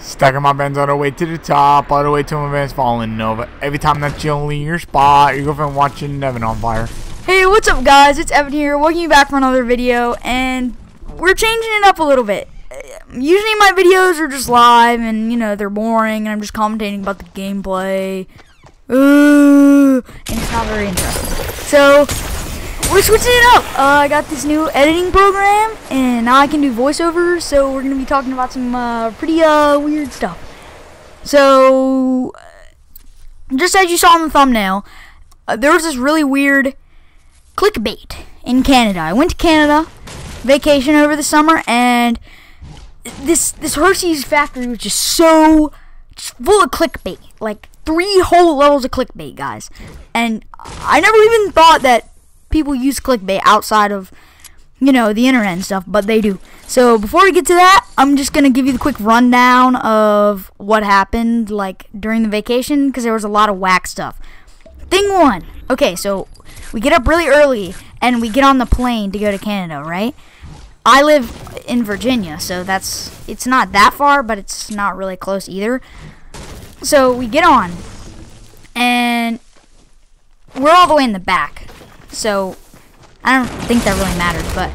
Stacking my bands all the way to the top, all the way till my band's falling over. Every time that you only your spot, your girlfriend watching Evan on fire. Hey, what's up guys? It's Evan here, welcome you back for another video, and we're changing it up a little bit. Usually my videos are just live, and you know, they're boring, and I'm just commentating about the gameplay. And it's not very interesting. So, we're switching it up. I got this new editing program, and now I can do voiceovers, so we're going to be talking about some pretty weird stuff. So, just as you saw in the thumbnail, there was this really weird clickbait in Canada. I went to Canada, vacation over the summer, and this Hershey's factory was just full of clickbait. Like 3 whole levels of clickbait, guys. And I never even thought that people use clickbait outside of, you know, the internet and stuff, but they do. So before we get to that, I'm just gonna give you the quick rundown of what happened like during the vacation, because there was a lot of whack stuff. Thing 1, okay, so we get up really early and we get on the plane to go to Canada, right? I live in Virginia, so it's not that far, but it's not really close either. So we get on, and we're all the way in the back. So I don't think that really matters, but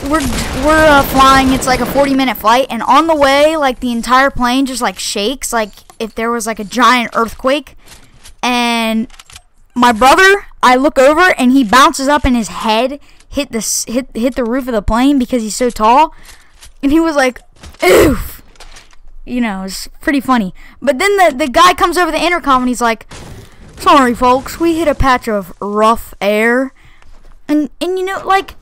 we're flying. It's like a 40-minute flight, and on the way, like the entire plane just like shakes, like if there was like a giant earthquake. And my brother, I look over, and he bounces up, and his head hit the roof of the plane because he's so tall, and he was like, oof. You know, it's pretty funny. But then the guy comes over the intercom and he's like, sorry folks, we hit a patch of rough air. And you know, like,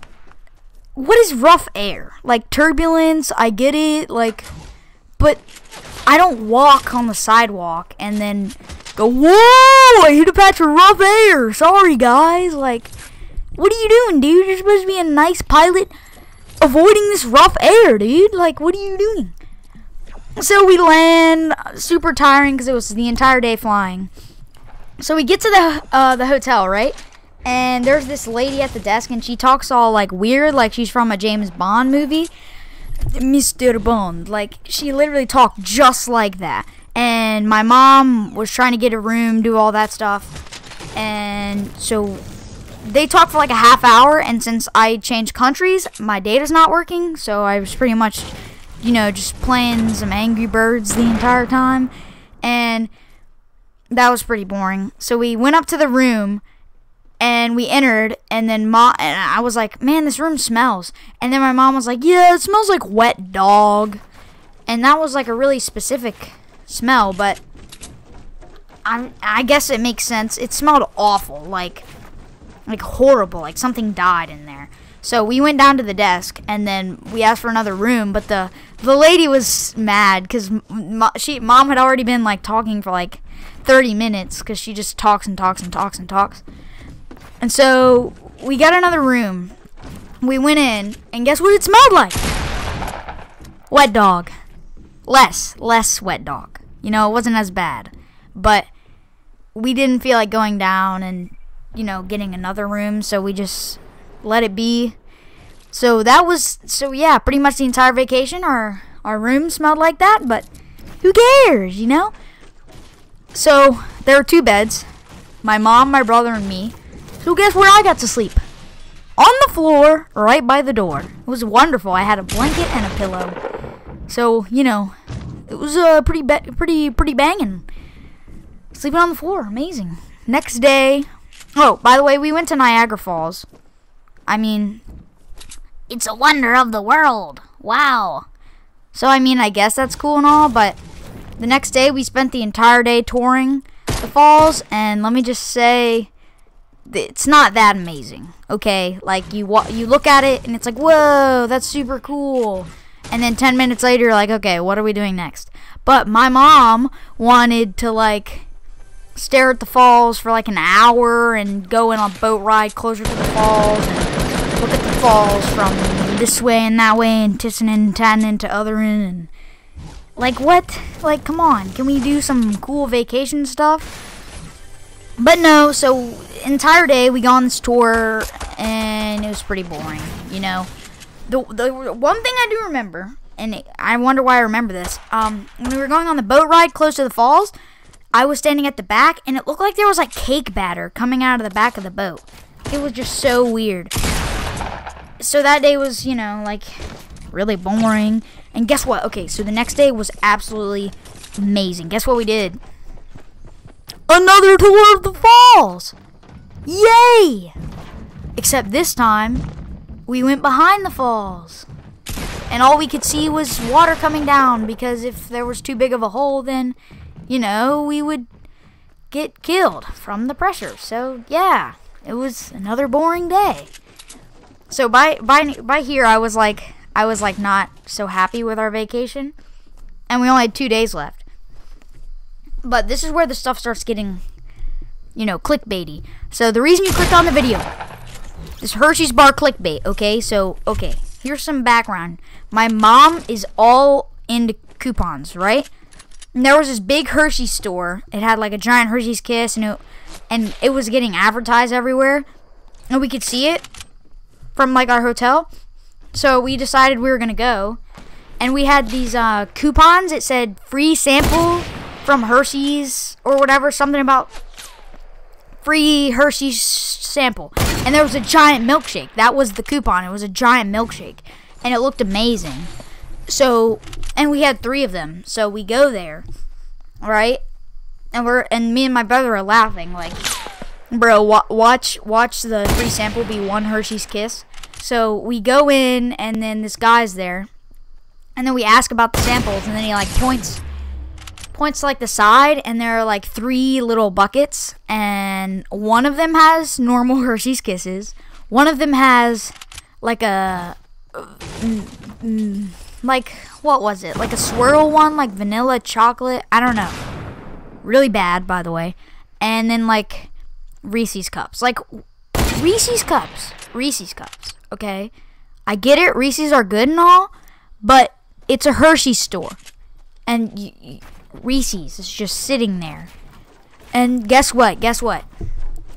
what is rough air? Like turbulence, I get it, like, but I don't walk on the sidewalk and then go, whoa, I hit a patch of rough air, sorry guys. Like, what are you doing, dude? You're supposed to be a nice pilot avoiding this rough air, dude. Like, what are you doing? So we land, super tiring because it was the entire day flying. So we get to the hotel, right? And there's this lady at the desk, and she talks all like weird, like she's from a James Bond movie. Mr. Bond, like she literally talked just like that. And my mom was trying to get a room, do all that stuff, and so they talked for like a half hour. And since I changed countries, my data's not working, so I was pretty much, you know, just playing some Angry Birds the entire time, and that was pretty boring. So we went up to the room, and we entered, and then I was like, man, this room smells. And then my mom was like, yeah, it smells like wet dog. And that was like a really specific smell, but I guess it makes sense. It smelled awful, like horrible, like something died in there. So we went down to the desk, and then we asked for another room, but the lady was mad because mom had already been like talking for like 30 minutes because she just talks and talks and talks and talks. And so we got another room. We went in, and guess what it smelled like? Wet dog. Less wet dog. You know, it wasn't as bad, but we didn't feel like going down and, you know, getting another room, so we just let it be. So yeah, pretty much the entire vacation our room smelled like that, but who cares, you know? So there were 2 beds, my mom, my brother, and me. So guess where I got to sleep? On the floor right by the door. It was wonderful. I had a blanket and a pillow, so you know, it was pretty banging. Sleeping on the floor, amazing. Next day, oh, by the way, we went to Niagara Falls. I mean, it's a wonder of the world. Wow. So, I mean, I guess that's cool and all, but the next day we spent the entire day touring the falls, and let me just say, it's not that amazing, okay? Like, you look at it, and it's like, whoa, that's super cool. And then 10 minutes later, you're like, okay, what are we doing next? But my mom wanted to, like, stare at the falls for like an hour and go on a boat ride closer to the falls and look at the falls from this way and that way and tissin' and tannin' to other end, and like, what? Like, come on, can we do some cool vacation stuff? But no, so entire day we go on this tour, and it was pretty boring, you know. The one thing I do remember, and I wonder why I remember this. When we were going on the boat ride close to the falls, I was standing at the back, and it looked like there was like cake batter coming out of the back of the boat. It was just so weird. So that day was, you know, like really boring. And guess what? Okay, so the next day was absolutely amazing. Guess what we did? Another tour of the falls! Yay! Except this time, we went behind the falls. And all we could see was water coming down, because if there was too big of a hole, then, you know, we would get killed from the pressure. So, yeah, it was another boring day. So by here, I was like not so happy with our vacation, and we only had 2 days left. But this is where the stuff starts getting, you know, clickbaity. So the reason you clicked on the video, this Hershey's bar clickbait, okay? So, okay, here's some background. My mom is all into coupons, right? And there was this big Hershey's store. It had like a giant Hershey's Kiss, and it was getting advertised everywhere, and we could see it from like our hotel. So we decided we were gonna go, and we had these coupons. It said free sample from Hershey's or whatever, something about free Hershey's sample. And there was a giant milkshake. That was the coupon. It was a giant milkshake, and it looked amazing. So, and we had 3 of them. So we go there, right? And me and my brother are laughing like, bro, watch the free sample be 1 Hershey's Kiss. So we go in, and then this guy's there, and then we ask about the samples, and then he like points to like the side, and there are like 3 little buckets, and one of them has normal Hershey's Kisses, one of them has like a like, what was it, like a swirl one, like vanilla chocolate, I don't know, really bad, by the way. And then like Reese's cups, like Reese's cups, okay? I get it, Reese's are good and all, but it's a Hershey store, and Reese's is just sitting there. And guess what?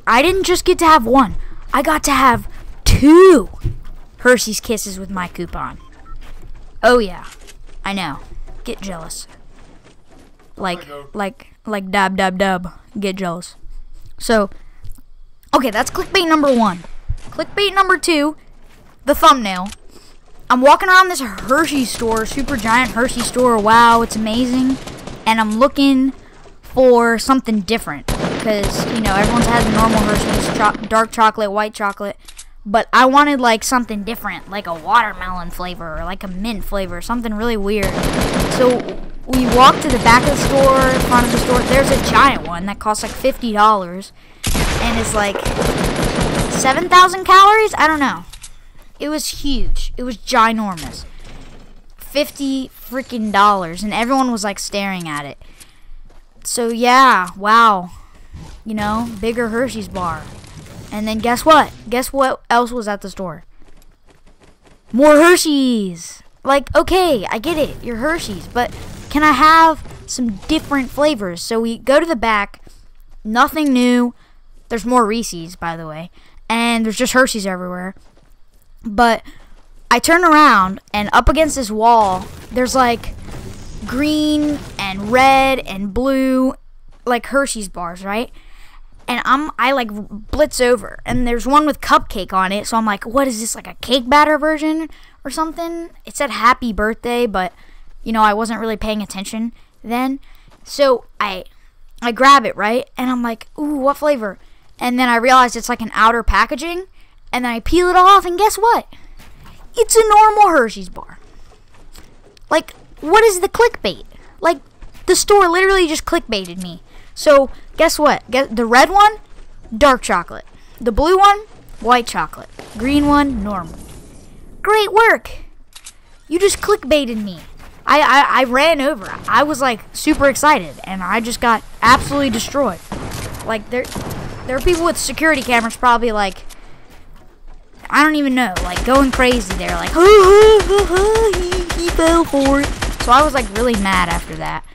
I didn't just get to have 1. I got to have 2 Hershey's Kisses with my coupon. Oh yeah, I know. Get jealous. Like dab. Get jealous. So, okay, that's clickbait number 1. Clickbait number 2, the thumbnail. I'm walking around this Hershey store, super giant Hershey store. Wow, it's amazing. And I'm looking for something different, because, you know, everyone's had the normal Hershey's, dark chocolate, white chocolate, but I wanted like something different, like a watermelon flavor or like a mint flavor, something really weird. So we walk to the back of the store, front of the store. There's a giant one that costs like $50, and it's like 7,000 calories. I don't know. It was huge. It was ginormous. $50 freaking dollars, and everyone was like staring at it. So yeah, wow, you know, bigger Hershey's bar. And then guess what else was at the store? More Hershey's. Like, okay, I get it, you're Hershey's, but can I have some different flavors? So we go to the back, nothing new. There's more Reese's, by the way, and there's just Hershey's everywhere. But I turn around, and up against this wall, there's like green and red and blue, like Hershey's bars, right? And I like blitz over, and there's one with cupcake on it. So I'm like, what is this, like a cake batter version or something? It said happy birthday, but you know, I wasn't really paying attention then. So I grab it, right? And I'm like, ooh, what flavor? And then I realized it's like an outer packaging, and then I peel it off, and guess what? It's a normal Hershey's bar. Like, what is the clickbait? Like, the store literally just clickbaited me. So, guess what? The red one, dark chocolate. The blue one, white chocolate. Green one, normal. Great work. You just clickbaited me. I ran over. I was, like, super excited, and I just got absolutely destroyed. Like, there are people with security cameras probably, like, I don't even know, like, going crazy there, like, he fell for it. So I was, like, really mad after that.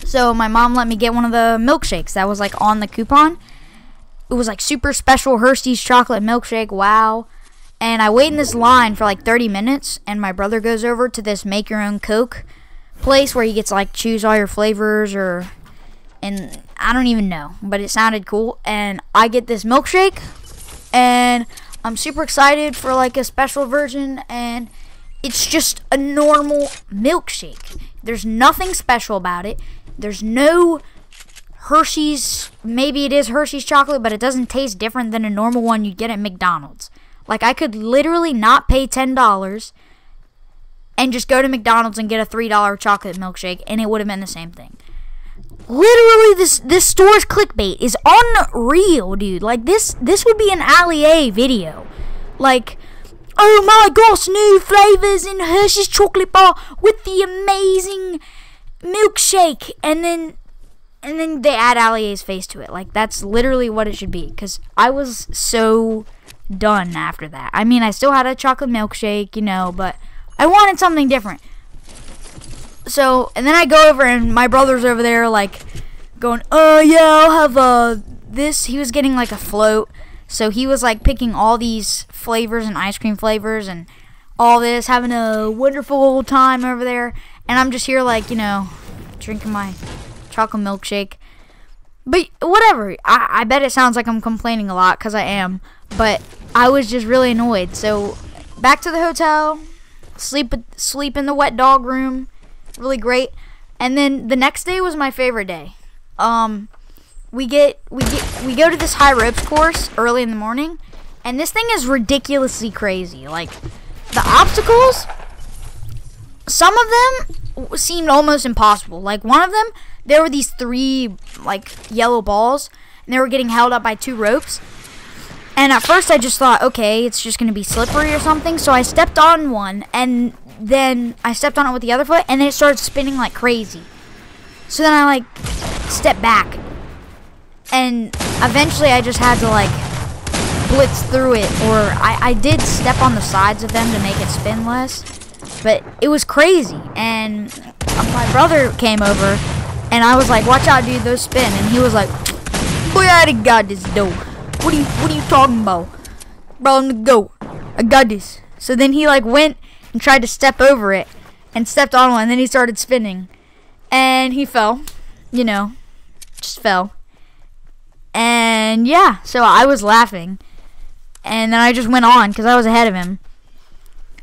So my mom let me get one of the milkshakes that was, like, on the coupon. It was, like, super special Hershey's chocolate milkshake, wow. And I wait in this line for like 30 minutes, and my brother goes over to this make your own Coke place where you get to like choose all your flavors, and I don't even know, but it sounded cool. And I get this milkshake, and I'm super excited for like a special version, and it's just a normal milkshake. There's nothing special about it. There's no Hershey's, maybe it is Hershey's chocolate, but it doesn't taste different than a normal one you'd get at McDonald's. Like, I could literally not pay $10 and just go to McDonald's and get a $3 chocolate milkshake, and it would have been the same thing. Literally, this store's clickbait is unreal, dude. Like, this would be an Ali A video. Like, oh my gosh, new flavors in Hershey's chocolate bar with the amazing milkshake, and then they add Ali A's face to it. Like, that's literally what it should be, because I was so done after that. I mean, I still had a chocolate milkshake, you know, but I wanted something different. So, and then I go over, and my brother's over there, like, going, oh, yeah, I'll have this. He was getting, like, a float. So, he was, like, picking all these flavors and ice cream flavors and all this, having a wonderful time over there. And I'm just here, like, you know, drinking my chocolate milkshake. But whatever. I bet it sounds like I'm complaining a lot, because I am. But I was just really annoyed. So, back to the hotel. Sleep in the wet dog room. Really great. And then the next day was my favorite day. We go to this high ropes course early in the morning, and this thing is ridiculously crazy. Like, the obstacles, some of them seemed almost impossible. Like, one of them, there were these 3 like yellow balls, and they were getting held up by 2 ropes. And at first I just thought, okay, it's just gonna be slippery or something. So I stepped on one, and then I stepped on it with the other foot, and then it started spinning like crazy. So then I like stepped back, and eventually I just had to like blitz through it, or I did step on the sides of them to make it spin less, but it was crazy. And my brother came over, and I was like, watch out, dude, those spin. And he was like, boy, I already got this dough. What are you talking about? Bro, I'm the GOAT. I got this. So then he like went and tried to step over it and stepped on one, and then he started spinning, and he fell, you know, just fell. And yeah, so I was laughing, and then I just went on because I was ahead of him,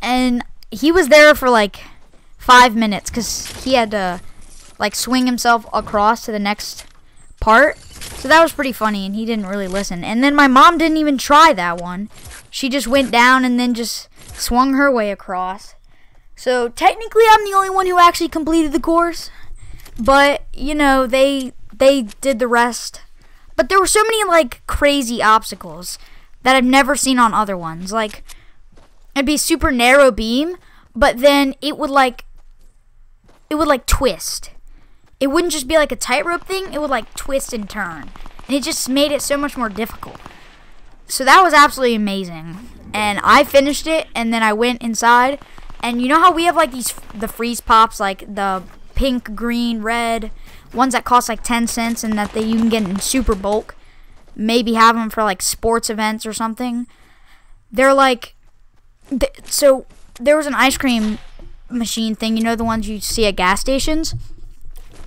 and he was there for like 5 minutes because he had to like swing himself across to the next part. So that was pretty funny, and he didn't really listen. And then my mom didn't even try that one. She just went down and then just swung her way across. So technically I'm the only one who actually completed the course. But, you know, they did the rest. But there were so many like crazy obstacles that I've never seen on other ones. Like, it'd be super narrow beam, but then it would like twist. It wouldn't just be like a tightrope thing, it would like twist and turn. And it just made it so much more difficult. So that was absolutely amazing. And I finished it, and then I went inside. And you know how we have like the freeze pops, like the pink, green, red, ones that cost like 10 cents and that you can get in super bulk. Maybe have them for like sports events or something. They're like, so there was an ice cream machine thing, you know, the ones you see at gas stations.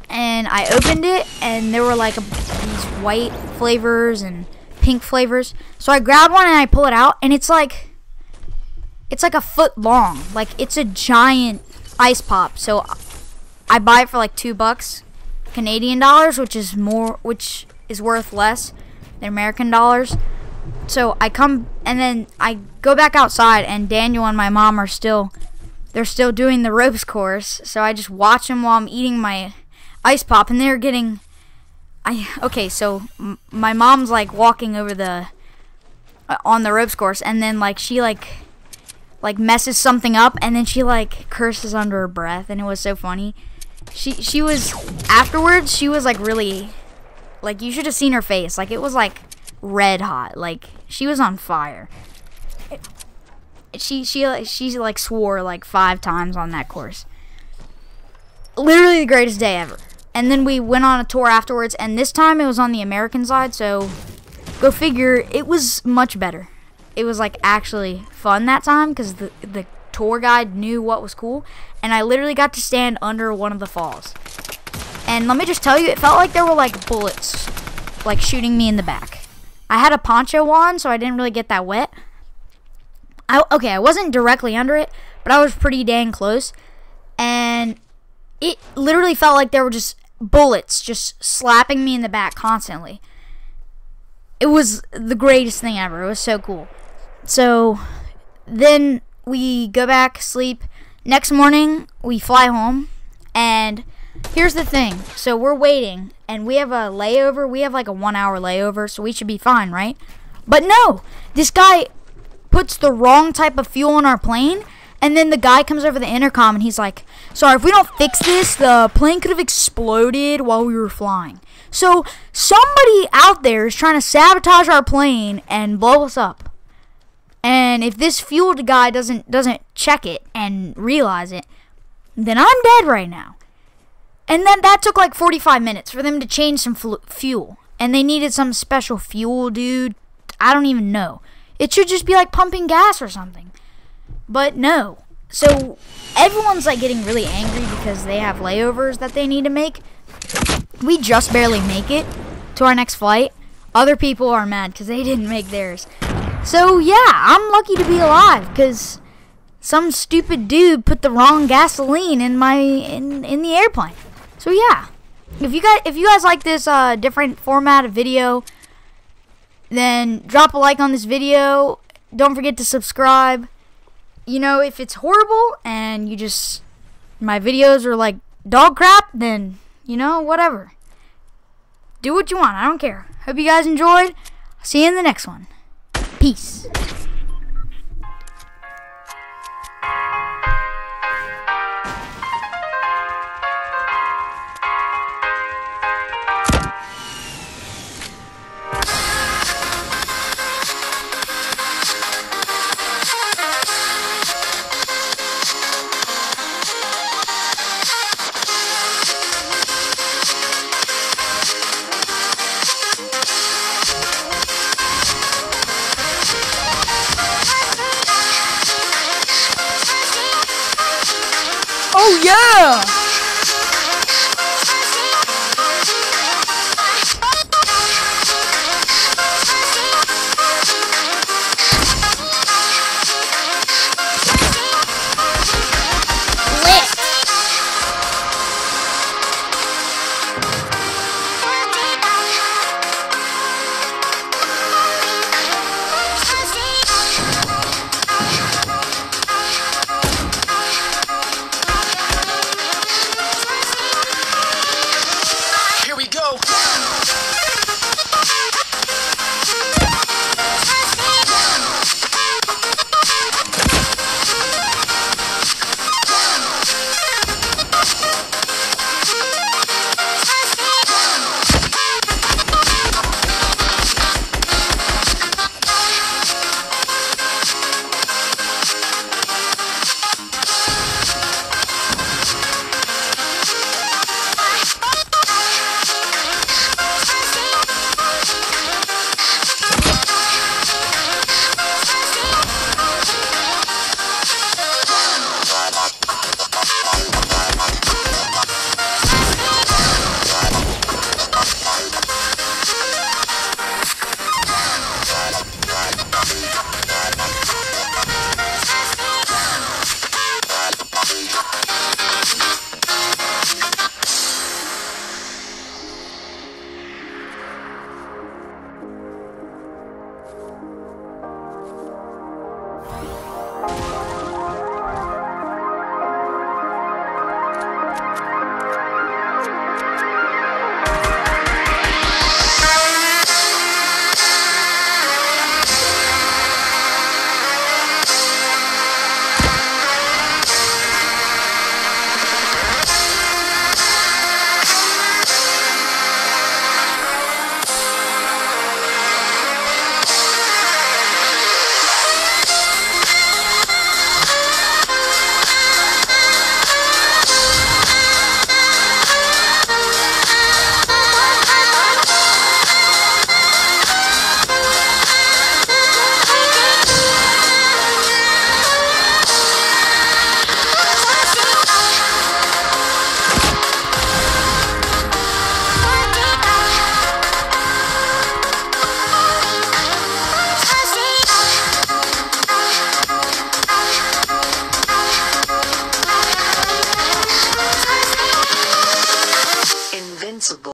And I opened it, and there were like these white flavors and pink flavors. So I grabbed one and I pull it out, and it's like a foot long. Like, it's a giant ice pop. So I buy it for like $2 Canadian dollars, which is worth less than American dollars. So I come, and then I go back outside, and Daniel and my mom are still doing the ropes course. So I just watch them while I'm eating my ice pop, and they're getting okay, so my mom's like walking over on the ropes course, and then like she like messes something up, and then she like curses under her breath, and it was so funny. She was afterwards, she was like really, like, you should have seen her face. Like, it was like red hot. Like, she was on fire. She like swore like 5 times on that course. Literally the greatest day ever. And then we went on a tour afterwards, and this time it was on the American side, so go figure, it was much better. it was like actually fun that time because the tour guide knew what was cool, and I literally got to stand under one of the falls. And let me just tell you, it felt like there were like bullets like shooting me in the back. I had a poncho on, so I didn't really get that wet. I wasn't directly under it, but I was pretty dang close. And it literally felt like there were just bullets just slapping me in the back constantly. It was the greatest thing ever. It was so cool. So then we go back, sleep. Next morning, we fly home. And here's the thing. So we're waiting, and we have a layover. We have like a 1 hour layover, so we should be fine, right? But no, this guy puts the wrong type of fuel in our plane, and then the guy comes over the intercom, and he's like, sorry, if we don't fix this, the plane could have exploded while we were flying. So somebody out there is trying to sabotage our plane and blow us up. And if this fuel guy doesn't check it and realize it, then I'm dead right now. And then that took like 45 minutes for them to change some fuel. And they needed some special fuel, dude. I don't even know. It should just be like pumping gas or something. But no. So everyone's like getting really angry because they have layovers that they need to make. We just barely make it to our next flight. Other people are mad because they didn't make theirs. So yeah, I'm lucky to be alive because some stupid dude put the wrong gasoline in in the airplane. So yeah, if you guys like this different format of video, then drop a like on this video. Don't forget to subscribe. You know, if it's horrible and my videos are like dog crap, then, you know, whatever. Do what you want. I don't care. Hope you guys enjoyed. See you in the next one. Peace. Oh yeah! responsible.